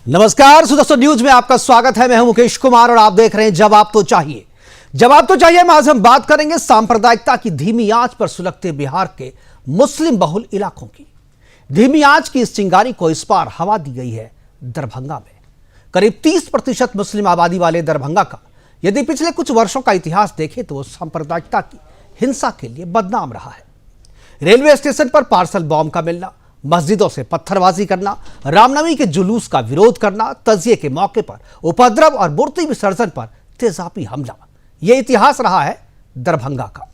नमस्कार सुदर्शन न्यूज में आपका स्वागत है। मैं हूं मुकेश कुमार और आप देख रहे हैं जवाब तो चाहिए। जवाब तो चाहिए में आज हम बात करेंगे सांप्रदायिकता की धीमी आंच पर सुलगते बिहार के मुस्लिम बहुल इलाकों की। धीमी आंच की इस चिंगारी को इस बार हवा दी गई है दरभंगा में। करीब 30% मुस्लिम आबादी वाले दरभंगा का यदि पिछले कुछ वर्षों का इतिहास देखें तो सांप्रदायिकता की हिंसा के लिए बदनाम रहा है। रेलवे स्टेशन पर पार्सल बॉम्ब का मिलना, मस्जिदों से पत्थरबाजी करना, रामनवमी के जुलूस का विरोध करना, तजिए के मौके पर उपद्रव और मूर्ति विसर्जन पर तेजाबी हमला, यह इतिहास रहा है दरभंगा का।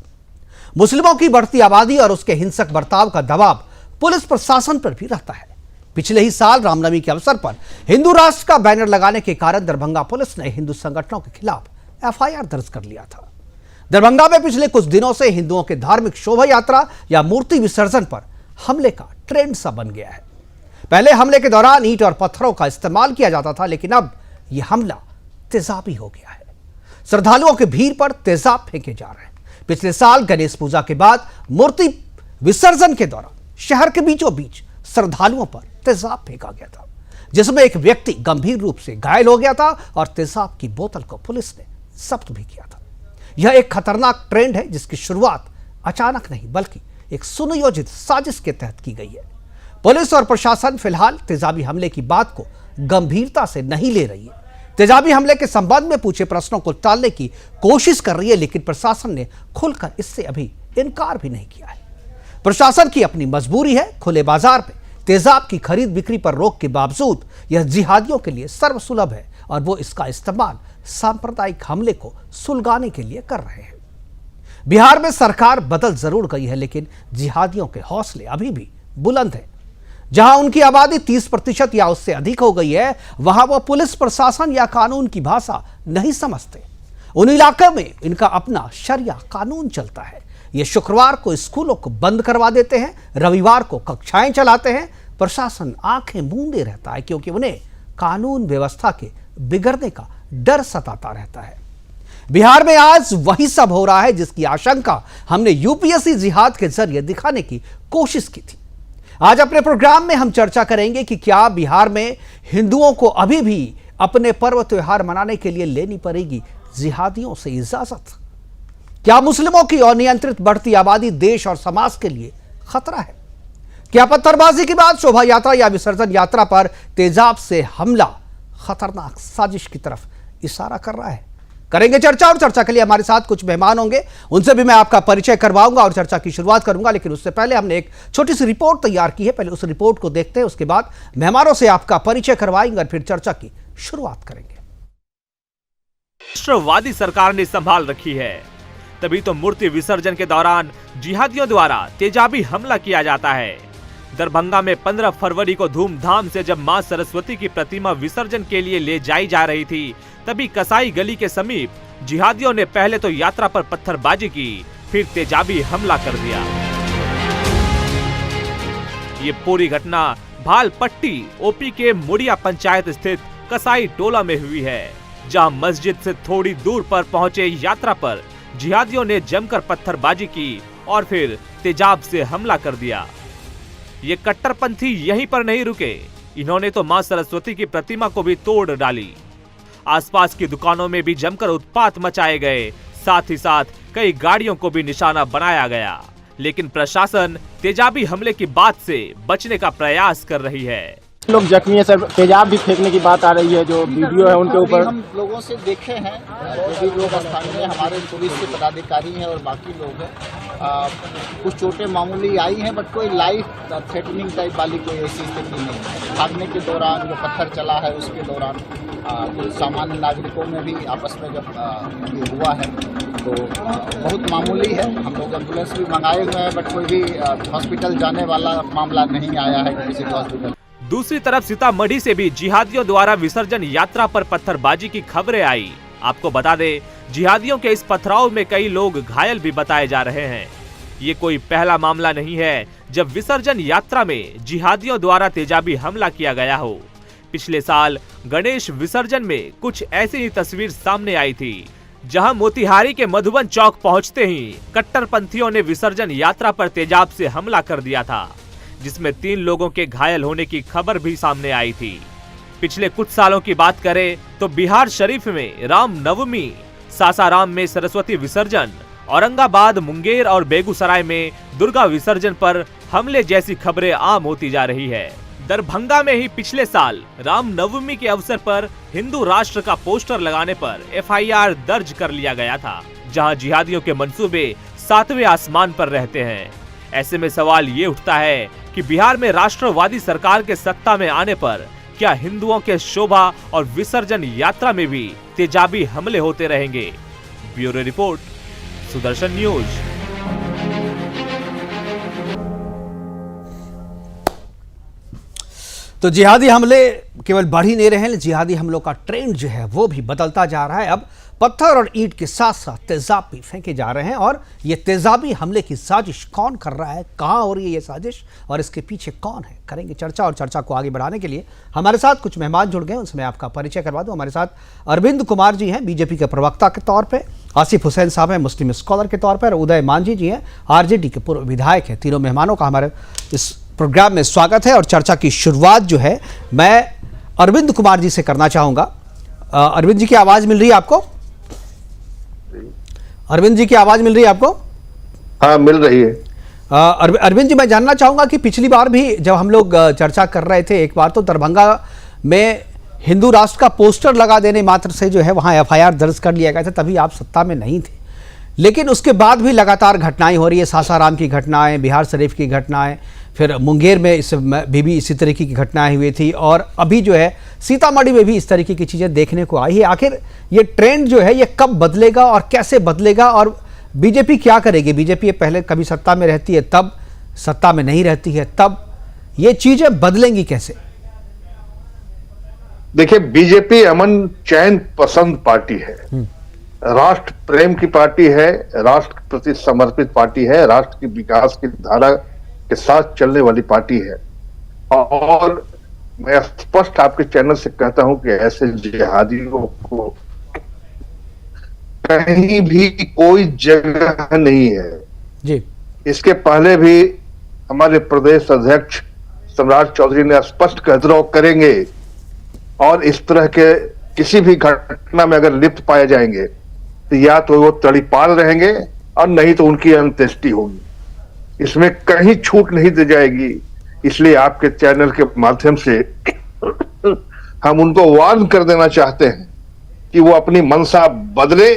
मुस्लिमों की बढ़ती आबादी और उसके हिंसक बर्ताव का दबाव पुलिस प्रशासन पर भी रहता है। पिछले ही साल रामनवमी के अवसर पर हिंदू राष्ट्र का बैनर लगाने के कारण दरभंगा पुलिस ने हिंदू संगठनों के खिलाफ एफआईआर दर्ज कर लिया था। दरभंगा में पिछले कुछ दिनों से हिंदुओं के धार्मिक शोभा यात्रा या मूर्ति विसर्जन पर हमले का ट्रेंड सा बन गया है। पहले हमले के दौरान ईंट और पत्थरों का इस्तेमाल किया जाता था, लेकिन अब यह हमला तेजाबी हो गया है। श्रद्धालुओं के भीड़ पर तेजाब फेंके जा रहे हैं। पिछले साल गणेश पूजा के बाद मूर्ति विसर्जन के दौरान शहर के बीचों बीच श्रद्धालुओं पर तेजाब फेंका गया था, जिसमें एक व्यक्ति गंभीर रूप से घायल हो गया था और तेजाब की बोतल को पुलिस ने जब्त भी किया था। यह एक खतरनाक ट्रेंड है जिसकी शुरुआत अचानक नहीं बल्कि एक सुनियोजित साजिश के तहत की गई है। पुलिस और प्रशासन फिलहाल तेजाबी हमले की बात को गंभीरता से नहीं ले रही है। तेजाबी हमले के संबंध में पूछे प्रश्नों को टालने की कोशिश कर रही है, लेकिन प्रशासन ने खुलकर इससे अभी इनकार भी नहीं किया है। प्रशासन की अपनी मजबूरी है। खुले बाजार में तेजाब की खरीद बिक्री पर रोक के बावजूद यह जिहादियों के लिए सर्वसुलभ है और वो इसका इस्तेमाल सांप्रदायिक हमले को सुलगाने के लिए कर रहे हैं। बिहार में सरकार बदल जरूर गई है, लेकिन जिहादियों के हौसले अभी भी बुलंद हैं। जहां उनकी आबादी 30% या उससे अधिक हो गई है, वहां वो पुलिस प्रशासन या कानून की भाषा नहीं समझते। उन इलाकों में इनका अपना शरिया कानून चलता है। ये शुक्रवार को स्कूलों को बंद करवा देते हैं, रविवार को कक्षाएं चलाते हैं। प्रशासन आंखें मूंदे रहता है क्योंकि उन्हें कानून व्यवस्था के बिगड़ने का डर सताता रहता है। बिहार में आज वही सब हो रहा है जिसकी आशंका हमने यूपीएससी जिहाद के जरिए दिखाने की कोशिश की थी। आज अपने प्रोग्राम में हम चर्चा करेंगे कि क्या बिहार में हिंदुओं को अभी भी अपने पर्व त्योहार मनाने के लिए लेनी पड़ेगी जिहादियों से इजाजत। क्या मुस्लिमों की अनियंत्रित बढ़ती आबादी देश और समाज के लिए खतरा है। क्या पत्थरबाजी के बाद शोभा यात्रा या विसर्जन यात्रा पर तेजाब से हमला खतरनाक साजिश की तरफ इशारा कर रहा है। करेंगे चर्चा, और चर्चा के लिए हमारे साथ कुछ मेहमान होंगे, उनसे भी मैं आपका परिचय करवाऊंगा और चर्चा की शुरुआत करूंगा। लेकिन उससे पहले हमने एक छोटी सी रिपोर्ट तैयार की है, पहले उस रिपोर्ट को देखते हैं, उसके बाद मेहमानों से आपका परिचय करवाएंगे और फिर चर्चा की शुरुआत करेंगे। राष्ट्रवादी सरकार ने संभाल रखी है, तभी तो मूर्ति विसर्जन के दौरान जिहादियों द्वारा तेजाबी हमला किया जाता है। दरभंगा में 15 फरवरी को धूमधाम से जब मां सरस्वती की प्रतिमा विसर्जन के लिए ले जाई जा रही थी, तभी कसाई गली के समीप जिहादियों ने पहले तो यात्रा पर पत्थरबाजी की, फिर तेजाबी हमला कर दिया। ये पूरी घटना भालपट्टी ओपी के मुड़िया पंचायत स्थित कसाई टोला में हुई है, जहां मस्जिद से थोड़ी दूर पर पहुंचे यात्रा पर जिहादियों ने जमकर पत्थरबाजी की और फिर तेजाब से हमला कर दिया। ये कट्टरपंथी यहीं पर नहीं रुके, इन्होंने तो मां सरस्वती की प्रतिमा को भी तोड़ डाली। आसपास की दुकानों में भी जमकर उत्पात मचाए गए, साथ ही साथ कई गाड़ियों को भी निशाना बनाया गया। लेकिन प्रशासन तेजाबी हमले की बात से बचने का प्रयास कर रही है। लोग जख्मी है सर, तेजाब भी फेंकने की बात आ रही है, जो वीडियो है उनके ऊपर हम लोगों से देखे हैं, जो भी लोग स्थानीय हमारे पुलिस के पदाधिकारी हैं और बाकी लोग हैं, कुछ चोटें मामूली आई हैं, बट कोई लाइफ थ्रेटनिंग टाइप वाली कोई ऐसी स्थिति नहीं है। भागने के दौरान जो पत्थर चला है उसके दौरान जो सामान्य नागरिकों में भी आपस में जब ये हुआ है तो बहुत मामूली है। हम लोग एम्बुलेंस भी मंगाए हुए हैं, बट कोई भी हॉस्पिटल जाने वाला मामला नहीं आया है किसी हॉस्पिटल। दूसरी तरफ सीतामढ़ी से भी जिहादियों द्वारा विसर्जन यात्रा पर पत्थरबाजी की खबरें आई। आपको बता दें, जिहादियों के इस पथराव में कई लोग घायल भी बताए जा रहे हैं। ये कोई पहला मामला नहीं है जब विसर्जन यात्रा में जिहादियों द्वारा तेजाबी हमला किया गया हो। पिछले साल गणेश विसर्जन में कुछ ऐसी ही तस्वीर सामने आई थी, जहां मोतिहारी के मधुबन चौक पहुंचते ही कट्टरपंथियों ने विसर्जन यात्रा पर तेजाब से हमला कर दिया था, जिसमें 3 लोगों के घायल होने की खबर भी सामने आई थी। पिछले कुछ सालों की बात करें तो बिहार शरीफ में राम नवमी, सासाराम में सरस्वती विसर्जन, औरंगाबाद, मुंगेर और बेगूसराय में दुर्गा विसर्जन पर हमले जैसी खबरें आम होती जा रही है। दरभंगा में ही पिछले साल रामनवमी के अवसर पर हिंदू राष्ट्र का पोस्टर लगाने पर एफआईआर दर्ज कर लिया गया था, जहां जिहादियों के मंसूबे 7वें आसमान पर रहते हैं। ऐसे में सवाल ये उठता है कि बिहार में राष्ट्रवादी सरकार के सत्ता में आने पर क्या हिंदुओं के शोभा और विसर्जन यात्रा में भी तेजाबी हमले होते रहेंगे? Bureau report, Sudarshan news. तो जिहादी हमले केवल बढ़ ही नहीं रहे हैं, जिहादी हमलों का ट्रेंड जो है वो भी बदलता जा रहा है। अब पत्थर और ईंट के साथ साथ तेजाब भी फेंके जा रहे हैं, और ये तेजाबी हमले की साजिश कौन कर रहा है, कहां हो रही है ये साजिश, और इसके पीछे कौन है, करेंगे चर्चा। और चर्चा को आगे बढ़ाने के लिए हमारे साथ कुछ मेहमान जुड़ गए, उनसे मैं आपका परिचय करवा दूं। हमारे साथ अरविंद कुमार जी हैं, बीजेपी के प्रवक्ता के तौर पर, आसिफ हुसैन साहब हैं, मुस्लिम स्कॉलर के तौर पर, उदय मांझी जी हैं, आरजेडी के पूर्व विधायक हैं। तीनों मेहमानों का हमारे इस प्रोग्राम में स्वागत है। और चर्चा की शुरुआत जो है मैं अरविंद कुमार जी से करना चाहूंगा। अरविंद जी की आवाज मिल रही है आपको? अरविंद जी की आवाज मिल रही है आपको? हाँ, मिल रही है। अरविंद जी, मैं जानना चाहूंगा कि पिछली बार भी जब हम लोग चर्चा कर रहे थे, एक बार तो दरभंगा में हिंदू राष्ट्र का पोस्टर लगा देने मात्र से जो है वहां एफआईआर दर्ज कर लिया गया था, तभी आप सत्ता में नहीं थे। लेकिन उसके बाद भी लगातार घटनाएं हो रही है, सासाराम की घटनाएं, बिहार शरीफ की घटनाएं, फिर मुंगेर में भी इसी तरीके की घटनाएं हुई थी, और अभी जो है सीतामढ़ी में भी इस तरीके की चीज़ें देखने को आई है। आखिर ये ट्रेंड जो है ये कब बदलेगा और कैसे बदलेगा, और बीजेपी क्या करेगी? बीजेपी पहले कभी सत्ता में रहती है तब, सत्ता में नहीं रहती है तब, ये चीज़ें बदलेंगी कैसे? देखिए, बीजेपी अमन चैन पसंद पार्टी है, राष्ट्र प्रेम की पार्टी है, राष्ट्र के प्रति समर्पित पार्टी है, राष्ट्र की विकास की धारा के साथ चलने वाली पार्टी है। और मैं स्पष्ट आपके चैनल से कहता हूं कि ऐसे जिहादियों को कहीं भी कोई जगह नहीं है जी। इसके पहले भी हमारे प्रदेश अध्यक्ष सम्राट चौधरी ने स्पष्ट कहते करेंगे, और इस तरह के किसी भी घटना में अगर लिप्त पाए जाएंगे तो या तो वो तड़ीपार रहेंगे और नहीं तो उनकी अंत्येष्टि होगी। इसमें कहीं छूट नहीं दी जाएगी। इसलिए आपके चैनल के माध्यम से हम उनको वार्न कर देना चाहते हैं कि वो अपनी मंशा बदले,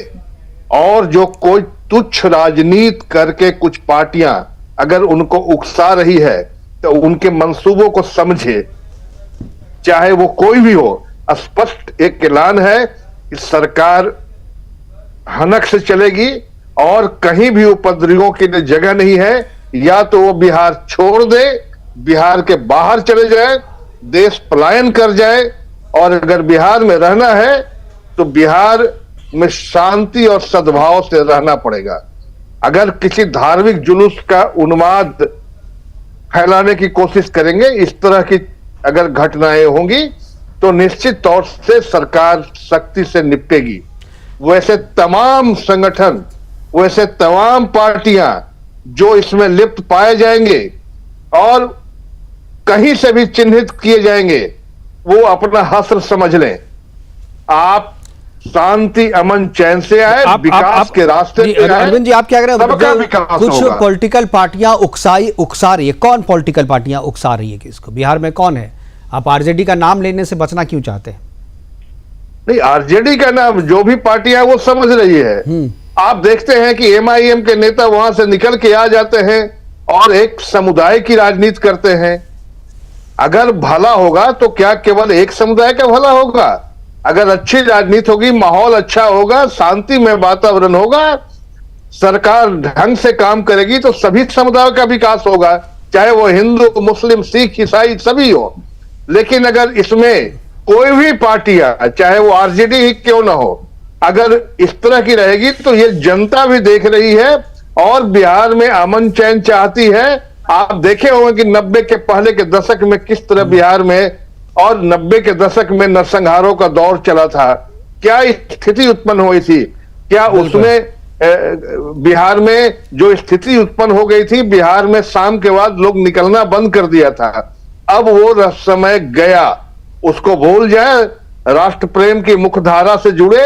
और जो कोई तुच्छ राजनीति करके कुछ पार्टियां अगर उनको उकसा रही है तो उनके मंसूबों को समझे, चाहे वो कोई भी हो। स्पष्ट एक ऐलान है कि सरकार हनक से चलेगी और कहीं भी उपद्रवियों के लिए जगह नहीं है। या तो वो बिहार छोड़ दे, बिहार के बाहर चले जाए, देश पलायन कर जाए, और अगर बिहार में रहना है तो बिहार में शांति और सद्भाव से रहना पड़ेगा। अगर किसी धार्मिक जुलूस का उन्माद फैलाने की कोशिश करेंगे, इस तरह की अगर घटनाएं होंगी तो निश्चित तौर से सरकार सख्ती से निपटेगी। वैसे तमाम संगठन, वैसे तमाम पार्टियां जो इसमें लिप्त पाए जाएंगे और कहीं से भी चिन्हित किए जाएंगे, वो अपना हश्र समझ लें। आप शांति अमन चैन से आए, विकास के रास्ते पे आए। अरविंद जी, आप क्या कह रहे हैं? कुछ पॉलिटिकल पार्टियां उकसा रही है। कौन पॉलिटिकल पार्टियां उकसा रही है किसको? बिहार में कौन है? आप आरजेडी का नाम लेने से बचना क्यों चाहते हैं? नहीं, आरजेडी का नाम जो भी पार्टियां वो समझ रही है। आप देखते हैं कि एमआईएम के नेता वहां से निकल के आ जाते हैं और एक समुदाय की राजनीति करते हैं। अगर भला होगा तो क्या केवल एक समुदाय का भला होगा? अगर अच्छी राजनीति होगी, माहौल अच्छा होगा, शांति में वातावरण होगा, सरकार ढंग से काम करेगी तो सभी समुदायों का विकास होगा, चाहे वो हिंदू, मुस्लिम, सिख, ईसाई सभी हो। लेकिन अगर इसमें कोई भी पार्टियां, चाहे वो आरजेडी ही क्यों ना हो, अगर इस तरह की रहेगी तो ये जनता भी देख रही है और बिहार में अमन चैन चाहती है। आप देखे होंगे कि 90 के पहले के दशक में किस तरह बिहार में, और 90 के दशक में नरसंहारों का दौर चला था, क्या स्थिति उत्पन्न हुई थी? क्या उसमें बिहार में जो स्थिति उत्पन्न हो गई थी, बिहार में शाम के बाद लोग निकलना बंद कर दिया था। अब वो समय गया। उसको भूल जाए, राष्ट्र प्रेम की मुख्यधारा से जुड़े,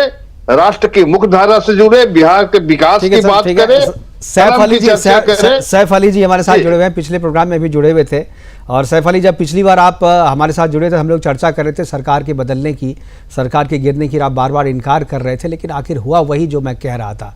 राष्ट्र की मुख्यधारा से जुड़े, बिहार के विकास की बात करें। सैफ अली जी, करें। सैफ अली जी हमारे साथ जुड़े हुए हैं, पिछले प्रोग्राम में भी जुड़े हुए थे। और सैफ अली, जब पिछली बार आप हमारे साथ जुड़े थे, हम लोग चर्चा कर रहे थे सरकार के बदलने की, सरकार के गिरने की, आप बार बार इनकार कर रहे थे, लेकिन आखिर हुआ वही जो मैं कह रहा था।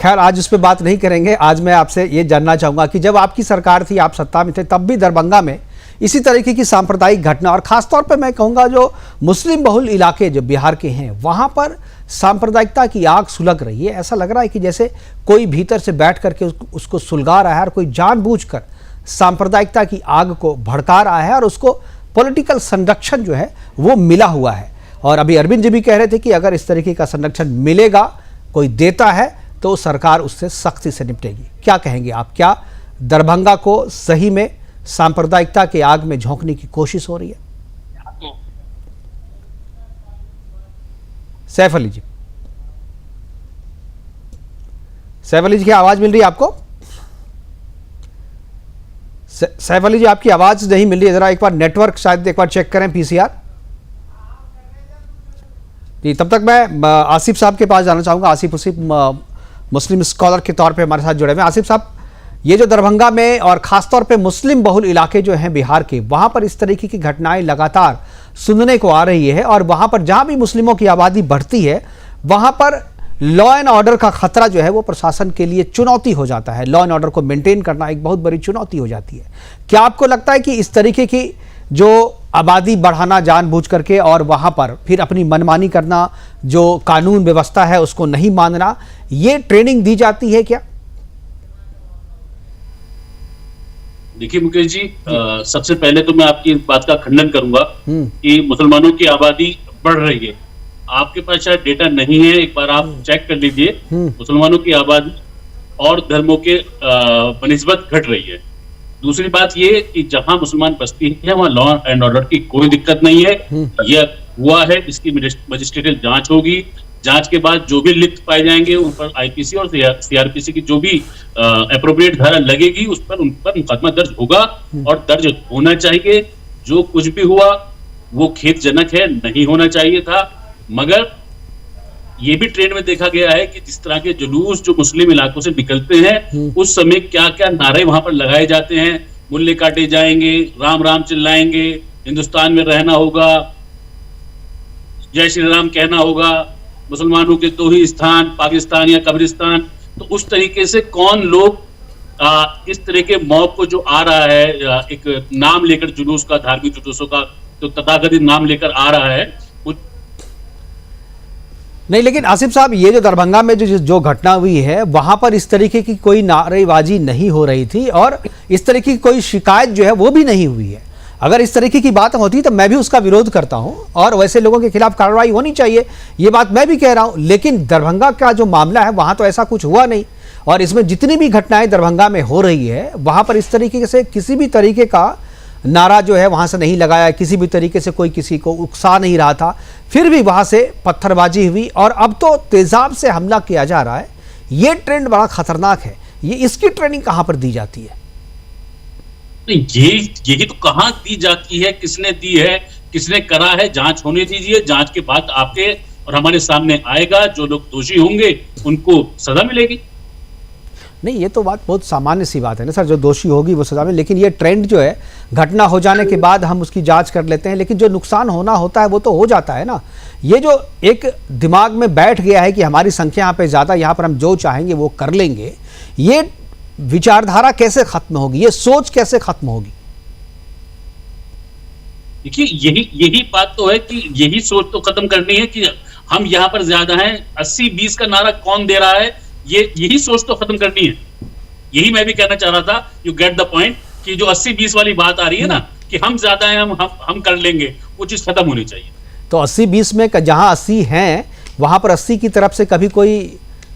खैर, आज उस पर बात नहीं करेंगे। आज मैं आपसे ये जानना चाहूँगा कि जब आपकी सरकार थी, आप सत्ता में थे, तब भी दरभंगा में इसी तरीके की सांप्रदायिक घटना, और ख़ासतौर पर मैं कहूँगा जो मुस्लिम बहुल इलाके जो बिहार के हैं, वहाँ पर सांप्रदायिकता की आग सुलग रही है। ऐसा लग रहा है कि जैसे कोई भीतर से बैठ करके उसको सुलगा रहा है, और कोई जानबूझकर सांप्रदायिकता की आग को भड़का रहा है, और उसको पॉलिटिकल संरक्षण जो है वो मिला हुआ है। और अभी अरविंद जी भी कह रहे थे कि अगर इस तरीके का संरक्षण मिलेगा, कोई देता है, तो सरकार उससे सख्ती से निपटेगी। क्या कहेंगे आप? क्या दरभंगा को सही में सांप्रदायिकता के आग में झोंकने की कोशिश हो रही है? सैफ अली जी, सैफ अली जी की आवाज मिल रही है आपको? सैफ अली जी, आपकी आवाज नहीं मिल रही है, जरा एक बार नेटवर्क शायद एक बार चेक करें, पीसीआर जी। तब तक मैं आसिफ साहब के पास जाना चाहूंगा। आसिफ मुस्लिम स्कॉलर के तौर पे हमारे साथ जुड़े हुए हैं। आसिफ साहब, ये जो दरभंगा में और खासतौर पे मुस्लिम बहुल इलाके जो हैं बिहार के, वहां पर इस तरीके की घटनाएं लगातार सुनने को आ रही है, और वहां पर जहां भी मुस्लिमों की आबादी बढ़ती है, वहां पर लॉ एंड ऑर्डर का खतरा जो है वो प्रशासन के लिए चुनौती हो जाता है। लॉ एंड ऑर्डर को मेंटेन करना एक बहुत बड़ी चुनौती हो जाती है। क्या आपको लगता है कि इस तरीके की जो आबादी बढ़ाना जानबूझ करके, और वहां पर फिर अपनी मनमानी करना, जो कानून व्यवस्था है उसको नहीं मानना, ये ट्रेनिंग दी जाती है क्या? देखिए मुकेश जी, सबसे पहले तो मैं आपकी इस बात का खंडन करूंगा कि मुसलमानों की आबादी बढ़ रही है। आपके पास शायद डेटा नहीं है, एक बार आप चेक कर लीजिए। मुसलमानों की आबादी और धर्मों के बनिस्बत घट रही है। दूसरी बात ये कि जहां मुसलमान बस्ती है वहां लॉ एंड ऑर्डर की कोई दिक्कत नहीं है। यह हुआ है, इसकी मजिस्ट्रेटियल जांच होगी। जांच के बाद जो भी लिप्त पाए जाएंगे उन पर आईपीसी और सीआरपीसी की जो भी एप्रोप्रिएट धारा लगेगी उन पर मुकदमा दर्ज होगा, और दर्ज होना चाहिए। जो कुछ भी हुआ वो खेदजनक है, नहीं होना चाहिए था। मगर ये भी ट्रेंड में देखा गया है कि जिस तरह के जुलूस जो मुस्लिम इलाकों से निकलते हैं, उस समय क्या क्या नारे वहां पर लगाए जाते हैं। मुल्ले काटे जाएंगे, राम राम चिल्लाएंगे, हिंदुस्तान में रहना होगा, जय श्री राम कहना होगा, मुसलमानों के दो ही स्थान, पाकिस्तान या कब्रिस्तान। तो उस तरीके से कौन लोग इस तरह के मौत को जो आ रहा है, एक नाम लेकर जुलूस का, धार्मिक जुलूसों का जो तथाकथित नाम लेकर आ रहा है। नहीं, लेकिन आसिफ साहब, ये जो दरभंगा में जो घटना हुई है, वहां पर इस तरीके की कोई नारेबाजी नहीं हो रही थी, और इस तरीके की कोई शिकायत जो है वो भी नहीं हुई है। अगर इस तरीके की बात होती तो मैं भी उसका विरोध करता हूं, और वैसे लोगों के खिलाफ कार्रवाई होनी चाहिए, ये बात मैं भी कह रहा हूं। लेकिन दरभंगा का जो मामला है वहां तो ऐसा कुछ हुआ नहीं, और इसमें जितनी भी घटनाएं दरभंगा में हो रही है, वहां पर इस तरीके से किसी भी तरीके का नारा जो है वहां से नहीं लगाया, किसी भी तरीके से कोई किसी को उकसा नहीं रहा था। फिर भी वहां से पत्थरबाजी हुई, और अब तो तेजाब से हमला किया जा रहा है। ये ट्रेंड बड़ा खतरनाक है। ये इसकी ट्रेनिंग कहां पर दी जाती है? यही तो कहां दी जाती है, किसने दी है, किसने करा है? जांच होने दीजिए। जांच के बाद आपके और हमारे सामने आएगा। जो लोग दोषी होंगे उनको सजा मिलेगी। नहीं, ये तो बात बहुत सामान्य सी बात है ना सर, जो दोषी होगी वो सजा में। लेकिन ये ट्रेंड जो है, घटना हो जाने के बाद हम उसकी जांच कर लेते हैं, लेकिन जो नुकसान होना होता है वो तो हो जाता है ना। ये जो एक दिमाग में बैठ गया है कि हमारी संख्या यहाँ पे ज़्यादा, यहाँ पर हम जो चाहेंगे वो कर लेंगे, ये विचारधारा कैसे खत्म होगी? ये सोच कैसे खत्म होगी? देखिए, यही बात तो है कि यही सोच तो खत्म करनी है कि हम यहाँ पर ज्यादा हैं। 80-20 का नारा कौन दे रहा है, यही सोच तो खत्म करनी है। यही मैं भी कहना चाह रहा था। यू गेट द पॉइंट कि जो 80-20 वाली बात आ रही है ना, कि हम ज्यादा हैं, हम कर लेंगे, वो चीज खत्म होनी चाहिए। तो 80-20 में जहां 80 हैं, वहां पर 80 की तरफ से कभी कोई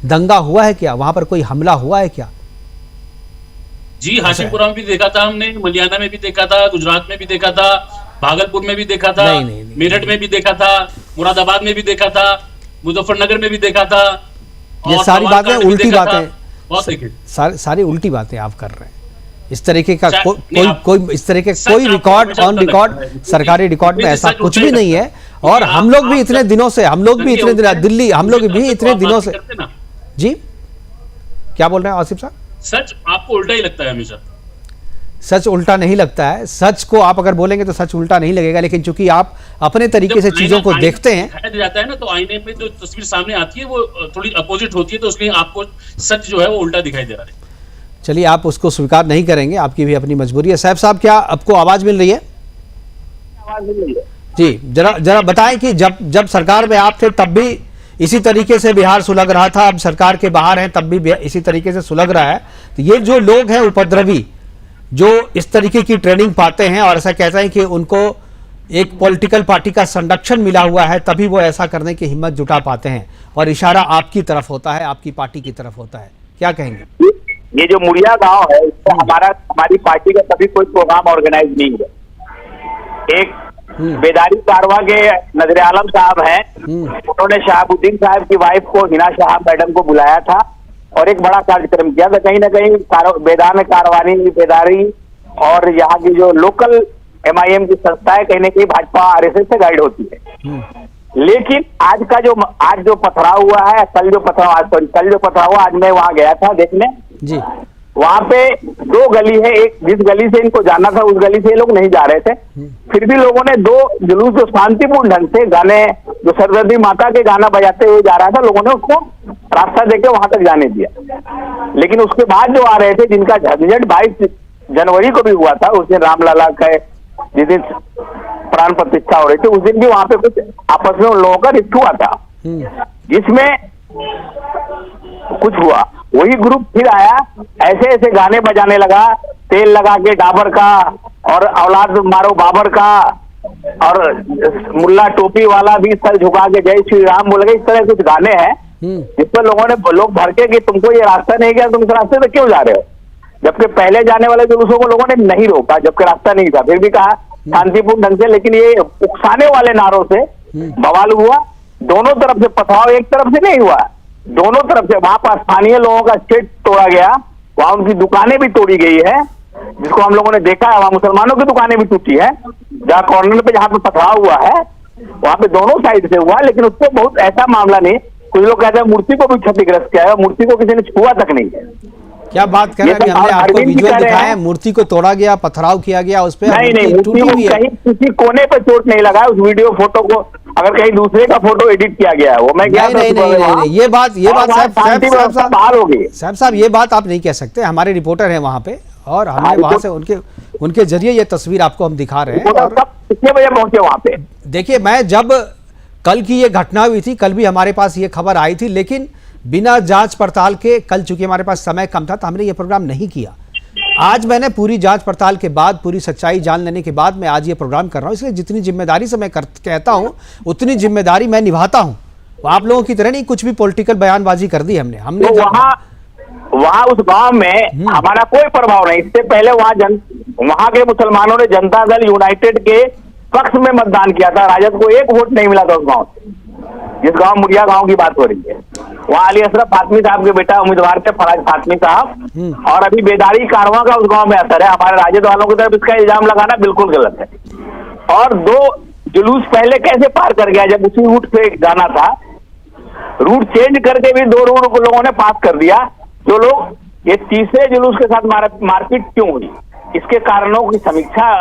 दंगा हुआ है क्या? वहां पर कोई हमला हुआ है क्या? जी, हाशिमपुरा में भी देखा था हमने, मलियाना में भी देखा था, गुजरात में भी देखा था, भागलपुर में भी देखा था, मेरठ में भी देखा था, मुरादाबाद में भी देखा था, मुजफ्फरनगर में भी देखा था। ये सारी बातें उल्टी बातें, सारी उल्टी बातें आप कर रहे हैं। इस तरीके का नहीं, कोई इस तरह के सच कोई आपको रिकॉर्ड हमेशा ऑन पता रिकॉर्ड लगता है। सरकारी रिकॉर्ड में देखिए, ऐसा सच कुछ होता भी ही नहीं है। रहता और है। हम लोग भी आप इतने जब- दिनों से देखिए, दिल्ली हम लोग भी इतने दिनों से करते ना, जी क्या बोल रहे हैं आसिफ साहब? सच आपको उल्टा ही लगता है हमेशा। सच उल्टा नहीं लगता है। सच को आप अगर बोलेंगे तो सच उल्टा नहीं लगेगा, लेकिन चूंकि आप अपने तरीके से जब चीजों को आईने देखते हैं। दिखाया जाता है ना, तो आईने पे जो तस्वीर सामने आती है वो थोड़ी अपोजिट होती है, तो इसलिए आपको सच जो है वो उल्टा दिखाई दे रहा है। चलिए, आप उसको स्वीकार नहीं करेंगे, आपकी भी अपनी मजबूरी है। साहब क्या आपको आवाज मिल रही है? जी, जरा बताएं कि जब सरकार में आप थे तब भी इसी तरीके से बिहार सुलग रहा था, अब सरकार के बाहर हैं तब भी इसी तरीके से सुलग रहा है। तो ये जो लोग हैं उपद्रवी, जो इस तरीके की ट्रेनिंग पाते हैं और ऐसा कहते हैं कि उनको एक पॉलिटिकल पार्टी का संरक्षण मिला हुआ है, तभी वो ऐसा करने की हिम्मत जुटा पाते हैं, और इशारा आपकी तरफ होता है, आपकी पार्टी की तरफ होता है, क्या कहेंगे? ये जो मुड़िया गांव है, इसमें हमारी पार्टी का कभी कोई प्रोग्राम ऑर्गेनाइज नहीं है। एक बेदारी कारवा के नजर आलम साहब हैं, उन्होंने शहाबुद्दीन साहब की वाइफ को, हिना शाह मैडम को बुलाया था और एक बड़ा कार्यक्रम किया था। कहीं ना कहीं बेदारी और यहाँ की जो लोकल MIM की संस्था है, कहीं ना कहीं भाजपा RSS से गाइड होती है। लेकिन आज जो पथराव हुआ है, कल जो पथराव हुआ, आज मैं वहां गया था देखने जी। वहां पे 2 गली है, एक जिस गली से इनको जाना था उस गली से ये लोग नहीं जा रहे थे, फिर भी लोगों ने 2 जुलूस जो शांतिपूर्ण ढंग से गाने, जो सरस्वती माता के गाना बजाते हुए जा रहा था, लोगों ने उसको रास्ता देके वहां तक जाने दिया। लेकिन उसके बाद जो आ रहे थे, जिनका झंझट 22 जनवरी को भी हुआ था, उस दिन रामलला का जिस दिन प्राण प्रतिष्ठा हो रही थी, उस दिन भी वहां पे कुछ आपस में उन लोगों का रिश्ता हुआ था, जिसमें कुछ हुआ। वही ग्रुप फिर आया, ऐसे गाने बजाने लगा, तेल लगा के डाबर का और औलाद मारो बाबर का, और मुल्ला टोपी वाला भी सर झुका के जय श्री राम बोल गए। इस तरह कुछ गाने हैं जिस पर लोग भड़के कि तुमको ये रास्ता नहीं गया, तुम इस रास्ते से क्यों जा रहे हो, जबकि पहले जाने वाले जुलूसों को लोगों ने नहीं रोका, जबकि रास्ता नहीं था, फिर भी कहा शांतिपूर्ण ढंग से। लेकिन ये उकसाने वाले नारों से बवाल हुआ। दोनों तरफ से पथराव, एक तरफ से नहीं हुआ, दोनों तरफ से। वहां पर स्थानीय लोगों का स्टेट तोड़ा गया, वहां उनकी दुकानें भी तोड़ी गई है, जिसको हम लोगों ने देखा है। वहां मुसलमानों की दुकानें भी टूटी है, जहाँ कॉर्नर पे जहाँ पे पथराव हुआ है वहां पे दोनों साइड से हुआ। लेकिन उसको बहुत ऐसा मामला नहीं, कुछ लोग कहते हैं मूर्ति को भी क्षतिग्रस्त किया है, मूर्ति को किसी ने छुआ तक नहीं है। क्या बात कर रहे हैं? हमने आपको विजुअल दिखाया है, मूर्ति को तोड़ा गया, पथराव किया गया, उस पे नहीं, मूर्ति को कहीं किसी कोने पे चोट नहीं लगा। उस वीडियो फोटो को अगर कहीं दूसरे का फोटो एडिट किया गया है, वो मैं गया था। नहीं, ये बात साहब ये बात आप नहीं कह सकते। हमारे रिपोर्टर हैं वहां पे, और हमें वहां से उनके जरिए ये तस्वीर आपको हम दिखा रहे हैं। कितने बजे पहुंचे वहां पे? देखिए, मैं जब कल की ये घटना हुई थी, कल भी हमारे पास ये खबर आई थी, लेकिन बिना जांच पड़ताल के, कल चूंकि हमारे पास समय कम था तो हमने ये प्रोग्राम नहीं किया। आज मैंने पूरी जांच पड़ताल के बाद, पूरी सच्चाई जान लेने के बाद मैं आज ये प्रोग्राम कर रहा हूं। इसलिए जितनी जिम्मेदारी से मैं कहता हूं उतनी जिम्मेदारी मैं निभाता हूं। आप लोगों की तरह नहीं कुछ भी पॉलिटिकल बयानबाजी कर दी हमने तो वहाँ उस गांव में हमारा कोई प्रभाव नहीं। इससे पहले वहां के मुसलमानों ने जनता दल यूनाइटेड के पक्ष में मतदान किया था। राजद को 1 वोट नहीं मिला था उस गांव से, जिस गांव मुड़िया गांव की बात हो रही है। वहाँ अली असरफ फातमी साहब के बेटा उम्मीदवार थे, फराज फातमी साहब, और अभी बेदारी कारवां का उस गांव में असर है। हमारे राजद वालों की तरफ इसका इल्जाम लगाना बिल्कुल गलत है। और 2 जुलूस पहले कैसे पार कर गया, जब उसी रूट पे जाना था, रूट चेंज करके भी 2 रूट को लोगों ने पास कर दिया। जो लोग ये तीसरे जुलूस के साथ मारपीट क्यों हुई, इसके कारणों की समीक्षा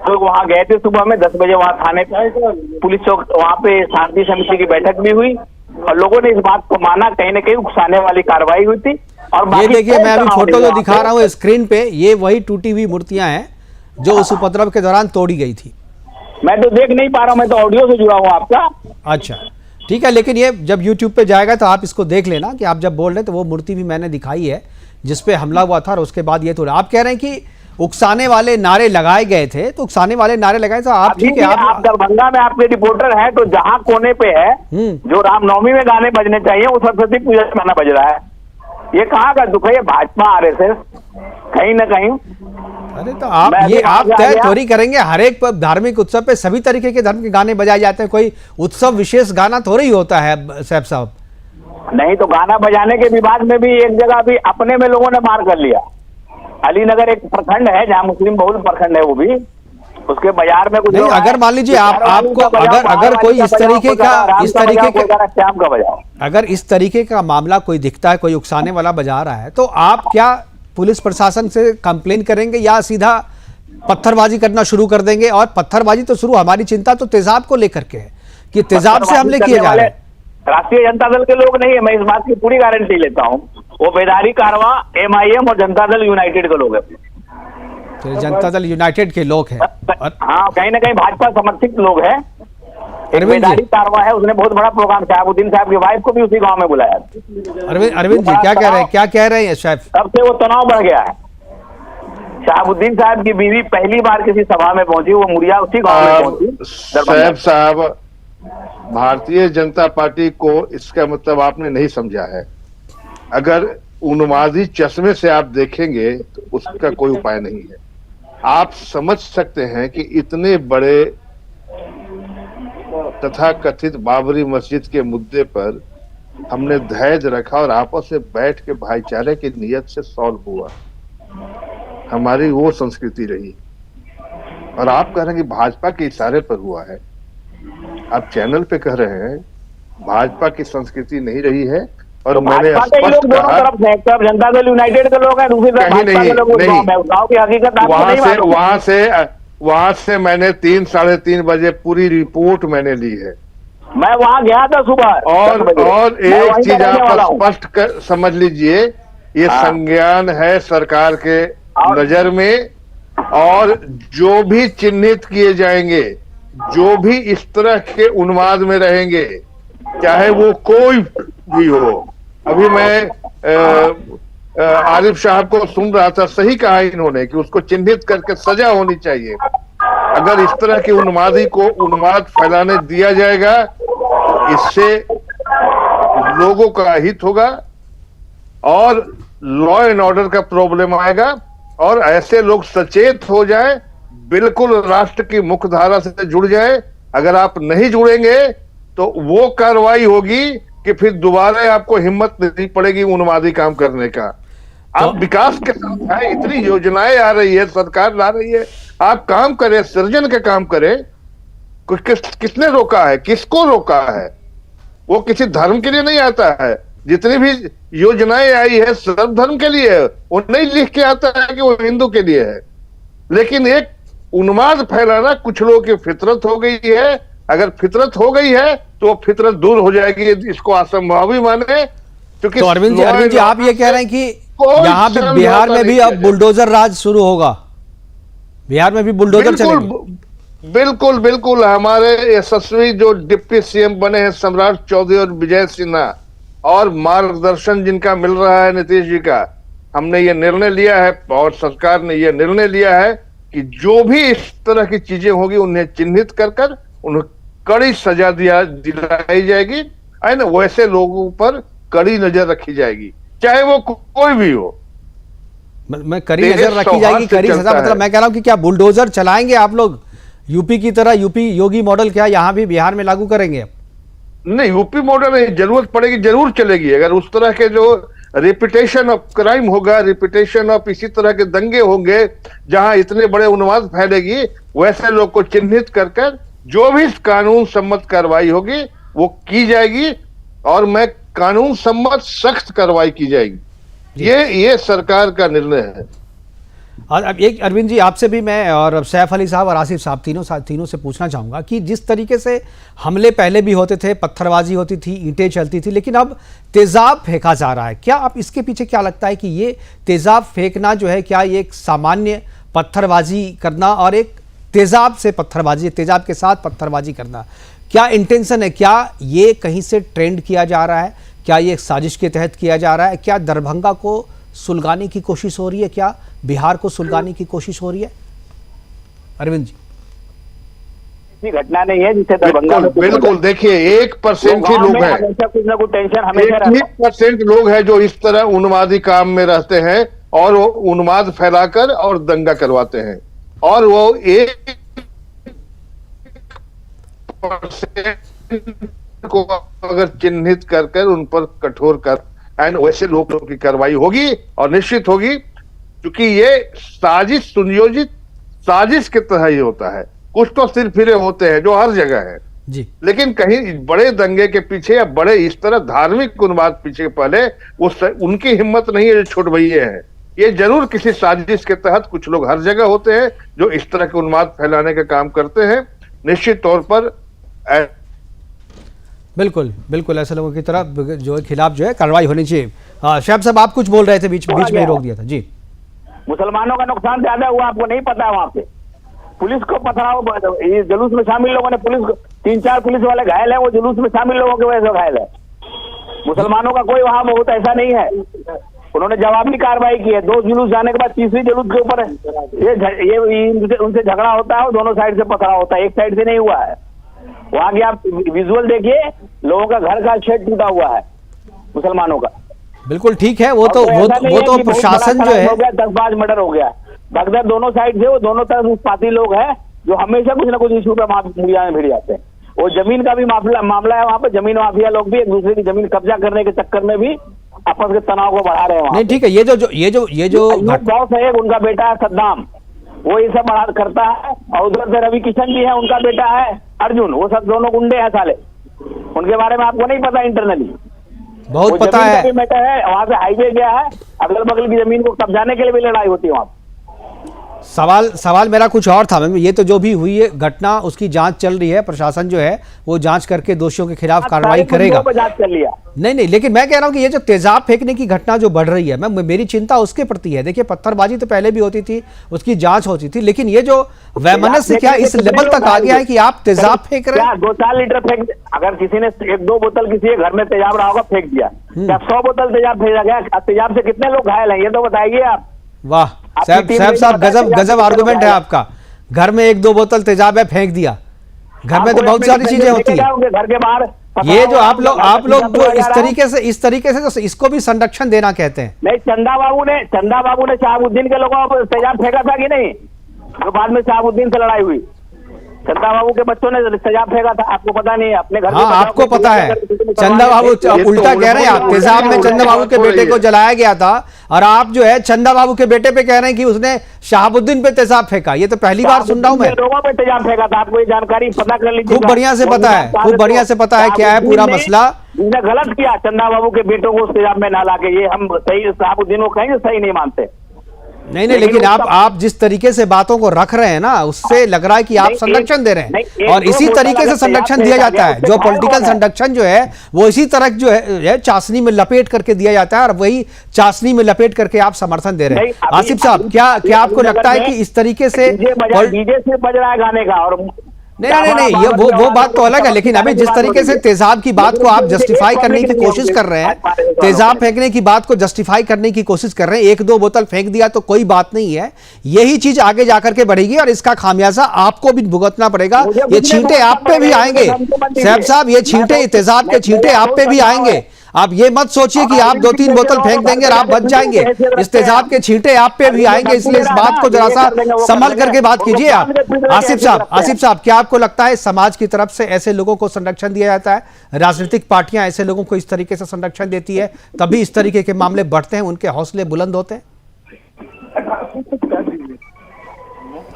लोग वहां गए थे। सुबह में 10 बजे वहां थाने पुलिस चौक, वहां पे शांति समिति की बैठक भी हुई और लोगों ने इस बात को माना। कहीं न कहीं उकसाने वाली कार्रवाई हुई थी। और ये देखिए, मैं अभी फोटो जो दिखा रहा हूँ स्क्रीन पे, ये वही टूटी हुई मूर्तियां हैं जो उस उपद्रव के दौरान तोड़ी गई थी। मैं तो देख नहीं पा रहा हूँ, मैं तो ऑडियो से जुड़ा हूँ आपका। अच्छा, ठीक है, लेकिन ये जब YouTube पे जाएगा तो आप इसको देख लेना कि आप जब बोल रहे हैं तो वो मूर्ति भी मैंने दिखाई है जिसपे हमला हुआ था, और उसके बाद ये तो आप कह रहे हैं कि उकसाने वाले नारे लगाए गए थे। तो उकसाने वाले नारे लगाए तो आप ठीक है, आप दरभंगा में आपके रिपोर्टर हैं, तो जहां कोने पे है जो रामनवमी में गाने बजने चाहिए वो सरस्वती पूजा में गाना बज रहा है। ये कहाँ का दुख है? ये भाजपा RSS कहीं ना कहीं। अरे तो आप तय थोड़ी करेंगे, हर एक धार्मिक उत्सव पे सभी तरीके के धर्म के गाने बजाए जाते हैं, कोई उत्सव विशेष गाना थोड़ी होता है सैफ साहब। नहीं तो गाना बजाने के विवाद में भी एक जगह भी अपने में लोगों ने मार कर लिया। अलीनगर एक प्रखंड है जहाँ मुस्लिम बहुल प्रखंड है, वो भी उसके बाजार में कुछ नहीं, लोग अगर आए, मान लीजिए बिहार वाली आपको का बजाओ, अगर बाहर अगर वाली कोई का इस बजाओ, तरीके कोई कह रहा का राम इस का तरीके बजाओ, कोई कह रहा श्याम का बजाओ। अगर इस तरीके का मामला कोई दिखता है, कोई उकसाने वाला बजा रहा है, तो आप क्या पुलिस प्रशासन से कंप्लेन करेंगे या सीधा पत्थरबाजी करना शुरू कर देंगे? और पत्थरबाजी तो शुरू, हमारी चिंता तो तेजाब को लेकर के है कि तेजाब से हमले किए जा रहे हैं। राष्ट्रीय जनता दल के लोग नहीं है, मैं इस बात की पूरी गारंटी लेता हूँ। वो बेदारी कारवां MIM और जनता दल यूनाइटेड के लोग हैं। तो जनता दल यूनाइटेड के लोग हैं और हाँ, कहीं ना कहीं भाजपा समर्थित लोग हैं। एक अरविंद जी। बेदारी कारवां है, उसने बहुत बड़ा प्रोग्राम, शहाबुद्दीन साहब की वाइफ को भी उसी गांव में बुलाया। अरविंद जी क्या कह रहे हैं, क्या कह रहे हैं साहब? तब से वो तनाव बढ़ गया है। शहाबुद्दीन साहब की बीवी पहली बार किसी सभा में पहुंची, वो मुड़िया उसी गांव में पहुंची। सैफ साहब, भारतीय जनता पार्टी को इसका मतलब आपने नहीं समझा है। अगर उन्मादी चश्मे से आप देखेंगे तो उसका कोई उपाय नहीं है। आप समझ सकते हैं कि इतने बड़े तथा कथित बाबरी मस्जिद के मुद्दे पर हमने धैर्य रखा और आपस में बैठ के भाईचारे की नियत से सॉल्व हुआ। हमारी वो संस्कृति रही। और आप कह रहे हैं कि भाजपा के इशारे पर हुआ है। आप चैनल पे कह रहे हैं भाजपा की संस्कृति नहीं रही है। और तो मैंने भाजपा के ही लोग स्पष्ट दोनों कहा, तरफ से, एक तरफ जनता दल यूनाइटेड के लोग हैं, दूसरी तरफ कहीं भाजपा के लोग उस नहीं, गांव में। उस गांव की हकीकत आपको नहीं मालूम। वहां से मैंने 3 साढ़े 3 बजे पूरी रिपोर्ट मैंने ली है। मैं वहां गया था सुबह 10 बजे। और मैं एक वहीं चीज का रहने आप वाला हूं। स्पष्ट समझ लीजिए, ये हाँ। संज्ञान है सरकार के नजर में। और जो भी चिन्हित किए जाएंगे, जो भी इस तरह के उन्माद में रहेंगे, चाहे वो कोई भी हो। अभी मैं आरिफ साहब को सुन रहा था, सही कहा इन्होंने कि उसको चिन्हित करके सजा होनी चाहिए। अगर इस तरह के उन्मादी को उन्माद फैलाने दिया जाएगा तो इससे लोगों का हित होगा और लॉ एंड ऑर्डर का प्रॉब्लम आएगा। और ऐसे लोग सचेत हो जाएं, बिल्कुल राष्ट्र की मुख्य धारा से जुड़ जाएं। अगर आप नहीं जुड़ेंगे तो वो कार्रवाई होगी कि फिर दोबारा आपको हिम्मत नहीं पड़ेगी उन्मादी काम करने का। आप विकास के साथ हैं, इतनी योजनाएं आ रही है, सरकार ला रही है, आप काम करें, सृजन का काम करें। किसने रोका है? किसको रोका है? वो किसी धर्म के लिए नहीं आता है। जितनी भी योजनाएं आई है सर्व धर्म के लिए है। वो नहीं लिख के आता है कि वो हिंदू के लिए है। लेकिन एक उन्माद फैलाना कुछ लोगों की फितरत हो गई है। अगर फितरत हो गई है तो वो फितरत दूर हो जाएगी, इसको असंभव ही माने। क्योंकि तो अरविंद जी आप ये कह रहे हैं कि यहाँ भी बिहार में भी अब बुलडोजर राज शुरू होगा? बिहार में भी बुलडोजर चलेंगे? बिल्कुल बिल्कुल। हमारे यशस्वी जो डिप्टी CM बने हैं सम्राट चौधरी और विजय सिन्हा, और मार्गदर्शन जिनका मिल रहा है नीतीश जी का, हमने ये निर्णय लिया है और सरकार ने ये निर्णय लिया है कि जो भी इस तरह की चीजें होगी उन्हें चिन्हित कर उन्हें कड़ी सजा दिलाई जाएगी। एंड वैसे लोगों पर कड़ी नजर रखी जाएगी, चाहे वो कोई भी हो। मैं कड़ी नजर रखी जाएगी, कड़ी सजा मतलब मैं कह रहा हूं कि क्या बुलडोजर चलाएंगे आप लोग यूपी की तरह? यूपी योगी मॉडल क्या यहां भी बिहार में लागू करेंगे? नहीं, यूपी मॉडल नहीं, जरूरत पड़ेगी जरूर चलेगी। अगर उस तरह के जो रिपीटेशन ऑफ क्राइम होगा, रिपीटेशन ऑफ इसी तरह के दंगे होंगे जहां इतने बड़े उन्माद फैलेगी, वैसे लोग को चिन्हित कर जो भी कानून सम्मत कार्रवाई होगी वो की जाएगी। और मैं कानून सम्मत सख्त कार्रवाई की जाएगी। ये सरकार का निर्णय है। और अब एक अरविंद जी आपसे भी मैं और सैफ अली साहब और आसिफ साहब तीनों से पूछना चाहूँगा कि जिस तरीके से हमले पहले भी होते थे, पत्थरबाजी होती थी, ईंटें चलती थी, लेकिन अब तेज़ाब फेंका जा रहा है। क्या आप इसके पीछे क्या लगता है कि ये तेज़ाब फेंकना जो है, क्या ये एक सामान्य पत्थरबाजी करना और एक तेज़ाब से पत्थरबाजी, तेज़ाब के साथ पत्थरबाजी करना, क्या इंटेंशन है? क्या ये कहीं से ट्रेंड किया जा रहा है? क्या ये एक साजिश के तहत किया जा रहा है? क्या दरभंगा को सुलगाने की कोशिश हो रही है? क्या बिहार को सुलगाने की कोशिश हो रही है? अरविंद जी, घटना नहीं है जिससे दरभंगा में बिल्कुल। देखिए 1% ही लोग हैं, कुछ ना कुछ टेंशन हमेशा रहता है। 1% लोग हैं जो इस तरह उन्मादी काम में रहते हैं और वो उन्माद फैलाकर और दंगा करवाते हैं। और वो 1% को अगर चिन्हित कर उन पर कठोर कर एंड वैसे लोगों की कार्रवाई होगी और निश्चित होगी। क्योंकि ये साजिश, सुनियोजित साजिश की तरह ही होता है। कुछ तो सिर फिरे होते हैं जो हर जगह है जी। लेकिन कहीं बड़े दंगे के पीछे या बड़े इस तरह धार्मिक उन्माद पीछे पहले उनकी हिम्मत नहीं है जो छोट भैया हैं। ये जरूर किसी साजिश के तहत कुछ लोग हर जगह होते हैं जो इस तरह के उन्माद फैलाने का काम करते हैं। निश्चित तौर पर बिल्कुल बिल्कुल ऐसे लोगों की तरफ जो है खिलाफ जो है कार्रवाई होनी चाहिए। शहब साहब आप कुछ बोल रहे थे, बीच में ही रोक दिया था जी। मुसलमानों का नुकसान ज्यादा हुआ, आपको नहीं पता है। वहाँ पे पुलिस को पथराव, ये जुलूस में शामिल लोगों ने, पुलिस 3-4 पुलिस वाले घायल है, वो जुलूस में शामिल लोगों की वजह से घायल है। मुसलमानों का कोई वहाँ बहुत ऐसा नहीं है, उन्होंने जवाबी कार्रवाई की है। 2 जुलूस जाने के बाद तीसरी जुलूस के ऊपर ये उनसे झगड़ा होता है और दोनों साइड से पथराव होता है, एक साइड से नहीं हुआ है। वहाँ की आप विजुअल देखिए, लोगों का घर का शेड टूटा हुआ है मुसलमानों का। बिल्कुल ठीक है, वो तो प्रशासन जो है 10-5 मर्डर हो गया। भगदड़ दोनों साइड से, वो दोनों तरफ उत्पाती लोग हैं जो हमेशा कुछ ना कुछ इशू पे मीडिया में भिड़ जाते हैं। वो जमीन का भी मामला है, वहाँ पे जमीन माफिया लोग भी एक दूसरे की जमीन कब्जा करने के चक्कर में भी आपस के तनाव को बढ़ा रहे हैं। नहीं ठीक है, ये जो बॉस है, उनका बेटा है सद्दाम, वो ये सब बढ़ा करता है, और उधर से रवि किशन जी है, उनका बेटा है अर्जुन, वो सब दोनों गुंडे हैं साले। उनके बारे में आपको नहीं पता, इंटरनली बहुत पता है। मैटर है, वहाँ से हाईवे गया है, अगल बगल की जमीन को कब्जाने के लिए भी लड़ाई होती है वहाँ। सवाल मेरा कुछ और था मैम। ये तो जो भी हुई है घटना, उसकी जांच चल रही है, प्रशासन जो है वो जांच करके दोषियों के खिलाफ कार्रवाई करेगा। जांच कर लिया। नहीं, लेकिन मैं कह रहा हूं कि ये जो तेजाब फेंकने की घटना जो बढ़ रही है, मैं मेरी चिंता उसके प्रति है। देखिए, पत्थरबाजी तो पहले भी होती थी, उसकी जांच होती थी, लेकिन ये जो वैमनस्य क्या इस लेवल तक आ गया है कि आप तेजाब फेंक रहे हैं? 2-4 लीटर फेंक, अगर किसी ने 1-2 बोतल किसी के घर में तेजाब रहा होगा, फेंक दिया, 100 बोतल तेजाब फेंका गया, तेजाब से कितने लोग घायल हैं ये तो बताइए आप। वाह साहब, गजब आर्गुमेंट है आपका। घर में 1-2 बोतल तेजाब है, फेंक दिया। घर में तो बहुत सारी चीजें होती है। घर के बाहर ये जो आप लोग जो इस तरीके से तो इसको भी संरक्षण देना कहते हैं। नहीं, चंदा बाबू ने शहाबुद्दीन के लोगों को तेजाब फेंका था कि नहीं? तो बाद में शहाबुद्दीन से लड़ाई हुई, चंदा बाबू के बच्चों ने तेजाब फेंका था, आपको पता नहीं है? अपने घर हाँ, आपको पता है। चंदा बाबू उल्टा कह रहे हैं आप, तेजाब में चंदा बाबू के बेटे को जलाया गया था, और आप जो है चंदा बाबू के बेटे पे कह रहे हैं कि उसने शहाबुद्दीन पे तेजाब फेंका। ये तो पहली बार सुन रहा हूं मैं। लोगों पे तेजाब फेंका था, आपको ये जानकारी पता कर लीजिए। खूब बढ़िया से पता है क्या है पूरा मसला। जिसने गलत किया, चंदा बाबू के बेटों को उस तेजाब में ना लाके, ये हम सही शहाबुद्दीन को कहेंगे सही नहीं मानते। नहीं, लेकिन आप जिस तरीके से बातों को रख रहे हैं ना, उससे लग रहा है कि आप संरक्षण दे रहे हैं, और इसी तरीके से संरक्षण दिया जाता है। जो पॉलिटिकल संरक्षण जो है वो इसी तरह जो है चाशनी में लपेट करके दिया जाता है, और वही चाशनी में लपेट करके आप समर्थन दे रहे हैं। आसिफ साहब, क्या आपको लगता है कि इस तरीके से डीजे से बज रहा है गाने का? और नहीं, ये वो बात तो अलग है, लेकिन अभी जिस तरीके से तेजाब की बात को आप जस्टिफाई करने की कोशिश कर रहे हैं, तेजाब फेंकने की बात को जस्टिफाई करने की कोशिश कर रहे हैं, 1-2 बोतल फेंक दिया तो कोई बात नहीं है, यही चीज आगे जाकर के बढ़ेगी और इसका खामियाजा आपको भी भुगतना पड़ेगा। ये छींटे आप पे भी आएंगे शहब साहब, ये छींटे, तेजाब के छींटे आप पे भी आएंगे। आप ये मत सोचिए कि आप 2-3 बोतल फेंक देंगे और आप बच जाएंगे, इस तेजाब के छींटे आप पे भी आएंगे। इसलिए इस बात को जरा सा संभल करके बात कीजिए आप। आसिफ साहब, क्या आपको लगता है समाज की तरफ से ऐसे लोगों को संरक्षण दिया जाता है? राजनीतिक पार्टियां ऐसे लोगों को इस तरीके से संरक्षण देती है, तभी इस तरीके के मामले बढ़ते हैं, उनके हौसले बुलंद होते हैं?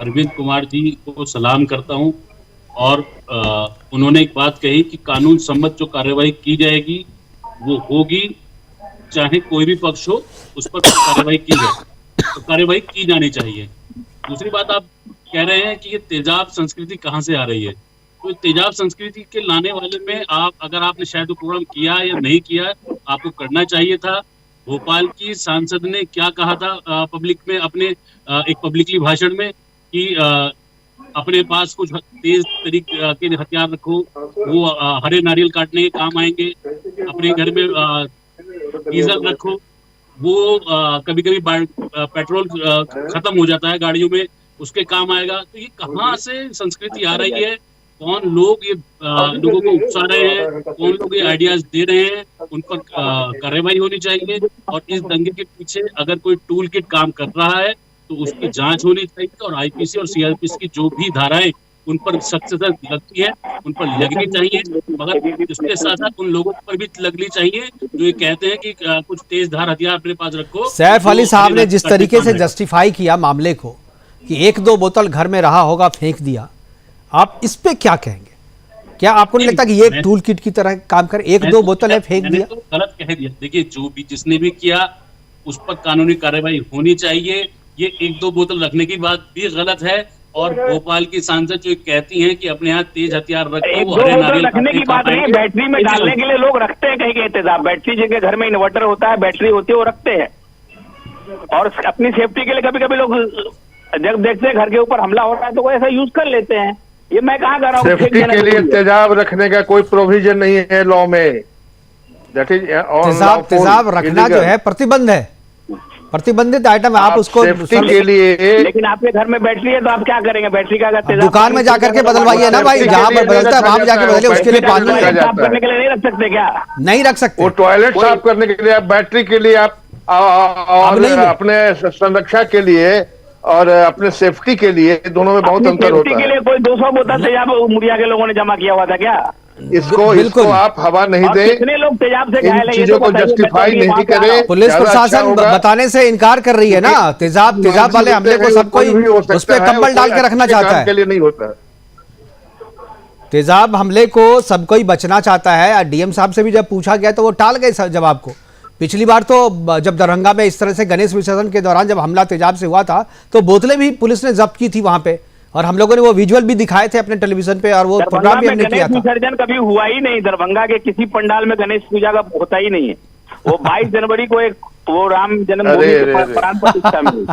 अरविंद कुमार जी को सलाम करता हूं, और उन्होंने एक बात कही कि कानून सम्मत जो कार्रवाई की जाएगी वो होगी, चाहे कोई भी पक्ष हो, उस पर कार्रवाई की जाए, तो कार्रवाई की जानी चाहिए। दूसरी बात, आप कह रहे हैं कि ये तेजाब संस्कृति कहाँ से आ रही है, तो तेजाब संस्कृति के लाने वाले में अगर आपने शायद वो प्रोग्राम किया या नहीं किया, आपको करना चाहिए था। भोपाल की सांसद ने क्या कहा था पब्लिक में, अपने एक पब्लिकली भाषण में, कि अपने पास कुछ तेज तरीके के हथियार रखो, वो हरे नारियल काटने के काम आएंगे। अपने घर में डीजल रखो, वो कभी कभी पेट्रोल खत्म हो जाता है गाड़ियों में, उसके काम आएगा। तो ये कहाँ से संस्कृति आ रही है? कौन लोग ये लोगों को उकसा रहे हैं? कौन लोग ये आइडियाज दे रहे हैं? उन पर कार्रवाई होनी चाहिए। और इस दंगे के पीछे अगर कोई टूल किट काम कर रहा है तो उसकी जांच होनी चाहिए, और आईपीसी और सीआरपीसी की जो भी धाराएं उन पर सख्त से सख्त लगती है, उन पर लगनी चाहिए, मगर इसके साथ साथ उन लोगों पर भी लगनी चाहिए जो ये कहते हैं कि कुछ तेज धार हथियार अपने पास रखो। सैफ अली साहब ने जिस तरीके से जस्टिफाई किया मामले को कि 1-2 बोतल घर में रहा होगा, फेंक दिया, आप इस पे क्या कहेंगे? क्या आपको नहीं लगता कि ये टूल किट की तरह काम कर, 1-2 बोतल है फेंक दिया? तो गलत कह दिया। देखिए, जो भी जिसने भी किया उस पर कानूनी कार्रवाई होनी चाहिए। ये 1-2 बोतल रखने की बात भी गलत है। और भोपाल की सांसद जो कहती हैं कि अपने यहाँ तेज हथियार रखो, वो हरे नारियल रखने की बात नहीं, बैटरी में डालने के लिए लोग रखते हैं कहीं के इंतजाम। बैटरी जिनके घर में इन्वर्टर होता है, बैटरी होती है, वो रखते हैं। और अपनी सेफ्टी के लिए कभी कभी लोग जब देखते हैं घर के ऊपर हमला हो रहा है तो वो ऐसा यूज कर लेते हैं। ये मैं कहाँ कर रहा हूँ? सेफ्टी के लिए तेजाब रखने का कोई प्रोविजन नहीं है लॉ में। दैट इज तेजाब रखना जो है प्रतिबंध है, प्रतिबंधित आइटम है। आप उसको सेफ्टी के लिए, लेकिन आपके घर में बैटरी है तो आप क्या करेंगे? बैटरी का दुकान में जाकर के बदलवाइए ना भाई, जहाँ पर बदलता है वहां जाके बदलिए। उसके लिए पानी साफ करने के लिए नहीं रख सकते क्या? नहीं रख सकते। वो टॉयलेट साफ करने के लिए आप, बैटरी के लिए आप, और अपने संरक्षा के लिए और अपने सेफ्टी के लिए, दोनों में बहुत अंतर होता है। के लिए कोई 200 बोतल तेजाब मुड़िया के लोगों ने जमा किया हुआ था क्या? इसको आप हवा नहीं दें, कितने लोग तेजाब से घायल हैं, चीजों को जस्टिफाई नहीं करें। पुलिस प्रशासन बताने से इनकार कर रही है ना। तेजाब वाले हमले को सब कोई उस पर कंबल डाल के रखना चाहता है। के लिए नहीं होता। तेजाब हमले को सब कोई बचना चाहता है। डीएम साहब से भी जब पूछा गया तो वो टाल गए जवाब को। पिछली बार तो जब दरभंगा में इस तरह से गणेश विसर्जन के दौरान जब हमला तेजाब से हुआ था तो बोतलें भी पुलिस ने जब्त की थी वहां पे, और हम लोगों ने वो विजुअल भी दिखाए थे अपने टेलीविजन पे, और वो प्रोग्राम भी हमने किया था। विसर्जन कभी हुआ ही नहीं दरभंगा के किसी पंडाल में, गणेश पूजा का होता ही नहीं है। वो 22 जनवरी को एक वो राम जन्मभूमि के प्राण प्रतिष्ठा में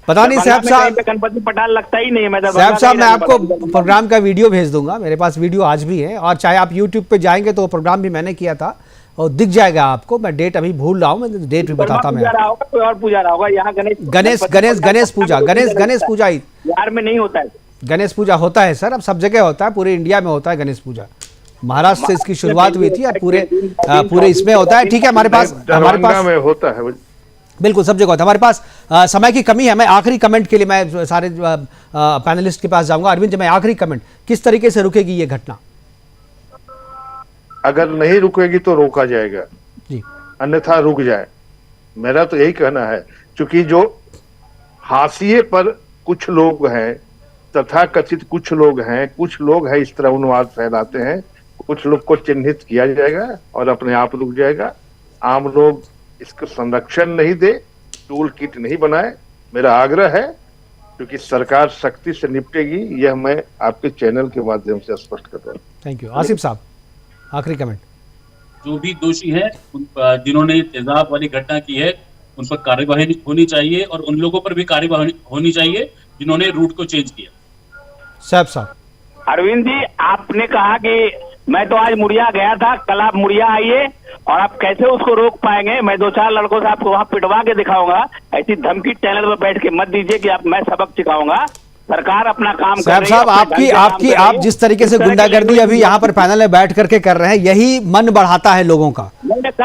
पता नहीं साहब गणपति पंडाल लगता ही नहीं है। साहब मैं आपको प्रोग्राम का वीडियो भेज दूंगा, मेरे पास वीडियो आज भी है, और चाहे आप यूट्यूब पे जाएंगे तो प्रोग्राम भी मैंने किया था और दिख जाएगा आपको। मैं डेट अभी भूल रहा हूँ, मैं डेट भी बताता मैं। कोई और पूजा रहा होगा यहाँ, गणेश पूजा बिहार में नहीं होता है। गणेश पूजा होता है सर, अब सब जगह होता है, पूरे इंडिया में होता है गणेश पूजा। महाराष्ट्र से इसकी शुरुआत हुई थी और पूरे इसमें होता है। ठीक है, हमारे पास में होता है, बिल्कुल सब जगह होता है। हमारे पास समय की कमी है। मैं आखिरी कमेंट के लिए मैं सारे पैनलिस्ट के पास जाऊंगा। अरविंद जी, मैं आखिरी कमेंट, किस तरीके से रुकेगी ये घटना? अगर नहीं रुकेगी तो रोका जाएगा जी, अन्यथा रुक जाए। मेरा तो यही कहना है, क्योंकि जो हाशिए पर कुछ लोग हैं, तथा कथित कुछ लोग हैं इस तरह उन्माद फैलाते हैं, कुछ लोग को चिन्हित किया जाएगा और अपने आप रुक जाएगा। आम लोग इसको संरक्षण नहीं दे, टूल किट नहीं बनाए, मेरा आग्रह है, क्योंकि सरकार सख्ती से निपटेगी, यह मैं आपके चैनल के माध्यम से स्पष्ट कर रहा हूँ। Thank you. आसिफ साहब, आखिरी कमेंट। जो भी दोषी है, जिन्होंने तेजाब वाली घटना की है, उन पर कार्यवाही होनी चाहिए, और उन लोगों पर भी कार्यवाही होनी चाहिए जिन्होंने रूट को चेंज किया। साहब अरविंद जी, आपने कहा कि मैं तो आज मुड़िया गया था, कल आप मुड़िया आइए, और आप कैसे उसको रोक पाएंगे? मैं 2-4 लड़कों से आपको वहां पिटवा के दिखाऊंगा। ऐसी धमकी चैनल पर बैठ के मत दीजिए कि मैं सबक सिखाऊंगा। सरकार अपना काम कर रही है। साहब आप जिस तरीके से गुंडागर्दी अभी यहाँ पर पैनल में बैठ करके कर रहे हैं, यही मन बढ़ाता है लोगों का,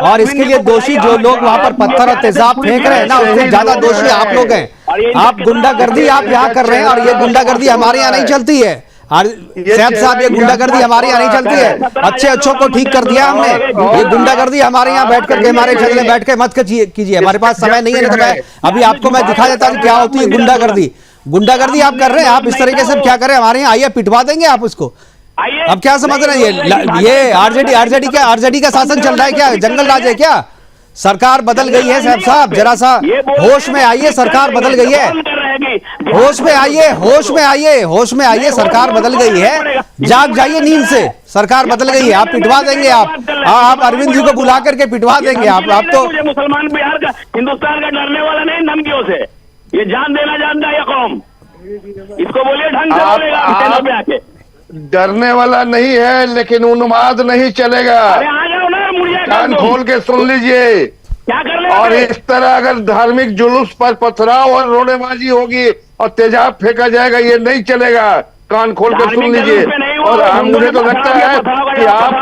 और इसके लिए दोषी जो लोग वहां पर पत्थर और तेजाब फेंक रहे हैं ना, उससे ज्यादा दोषी आप लोग हैं। आप गुंडागर्दी आप यहाँ कर रहे हैं, और ये गुंडागर्दी हमारे यहाँ नहीं चलती है। साहब, ये गुंडागर्दी हमारे यहाँ नहीं चलती है। अच्छों को ठीक कर दिया हमने। ये गुंडागर्दी हमारे यहाँ बैठ करके, हमारे छत में बैठ के मत कीजिए। हमारे पास समय नहीं है, तो मैं अभी आपको मैं दिखा देता हूँ क्या होती है गुंडागर्दी आप कर रहे हैं। आप इस तरीके से क्या करें? हमारे यहाँ आइए, पिटवा देंगे आप उसको। अब क्या समझ रहे हैं? ये आरजेडी का शासन चल रहा है क्या? जंगल राज है क्या? सरकार बदल गई है साहब, जरा सा होश में आइए, सरकार बदल गई है। होश में आइए, सरकार बदल गई है। जाग जाइए नींद से, सरकार बदल गई है। आप पिटवा देंगे, आप अरविंद जी को बुला करके पिटवा देंगे। आप तो मुसलमान बिहार का, हिंदुस्तान का डरने वाला नहीं धमकियों से, ये जान देना जानता है कौम। इसको बोलिए ढंग से बोलेगा। डरने वाला नहीं है, लेकिन उन्माद नहीं चलेगा। अरे आ जाओ ना, मुड़िया कान खोल के सुन लीजिए। क्या कर रहे? और इस तरह अगर धार्मिक जुलूस पर पथराव और रोनेबाजी होगी और तेजाब फेंका जाएगा, ये नहीं चलेगा। कान खोल के सुन लीजिए। और मुझे तो लगता है कि आप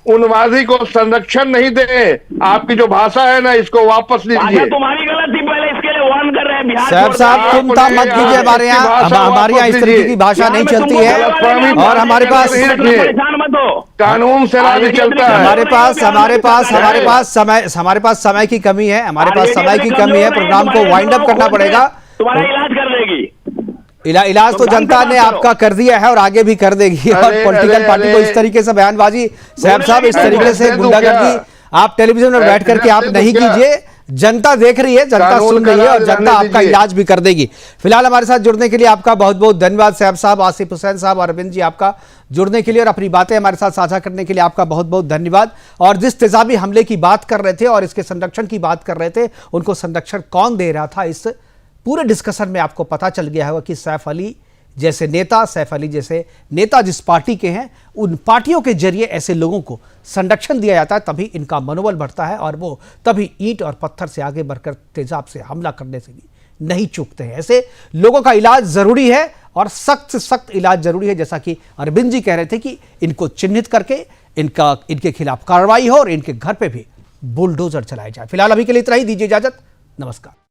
उन्मादी को संरक्षण नहीं दे। आपकी जो भाषा है ना, इसको वापस लीजिए। तुम्हारी गलत थी, पहले इसके लिए वार्न कर रहे हैं। बिहार साहब छोड़ साहब दिया। तुम था मत कीजिए हमारे यहाँ, हमारे यहाँ इस तरीके की भाषा नहीं चलती है और हमारे पास परेशान मत हो। कानून से राज्य चलता है। हमारे पास समय की कमी है, हमारे पास समय की कमी है, प्रोग्राम को वाइंड अप करना पड़ेगा। तुम्हारा इलाज कर देगी। इलाज तो जनता ने आपका कर दिया है और आगे भी कर देगी। और पॉलिटिकल पार्टी को इस तरीके से बयानबाजी, साहब इस तरीके से गुंडागर्दी आप टेलीविजन में बैठ करके आप नहीं कीजिए। जनता देख रही है, जनता सुन रही है और जनता आपका इलाज भी कर देगी। फिलहाल हमारे साथ जुड़ने के लिए आपका बहुत बहुत धन्यवाद साहब, आसिफ हुसैन साहब और अरविंद जी, आपका जुड़ने के लिए और अपनी बातें हमारे साथ साझा करने के लिए आपका बहुत बहुत धन्यवाद। और जिस तेजाबी हमले की बात कर रहे थे और इसके संरक्षण की बात कर रहे थे, उनको संरक्षण कौन दे रहा था, इस पूरे डिस्कशन में आपको पता चल गया होगा कि सैफ अली जैसे नेता जिस पार्टी के हैं, उन पार्टियों के जरिए ऐसे लोगों को संरक्षण दिया जाता है, तभी इनका मनोबल बढ़ता है और वो तभी ईंट और पत्थर से आगे बढ़कर तेजाब से हमला करने से भी नहीं चूकते हैं। ऐसे लोगों का इलाज जरूरी है और सख्त से सख्त इलाज जरूरी है, जैसा कि अरविंद जी कह रहे थे कि इनको चिन्हित करके इनके खिलाफ कार्रवाई हो और इनके घर पे भी बुलडोजर चलाए जाए। फिलहाल अभी के लिए इतना ही, दीजिए इजाजत, नमस्कार।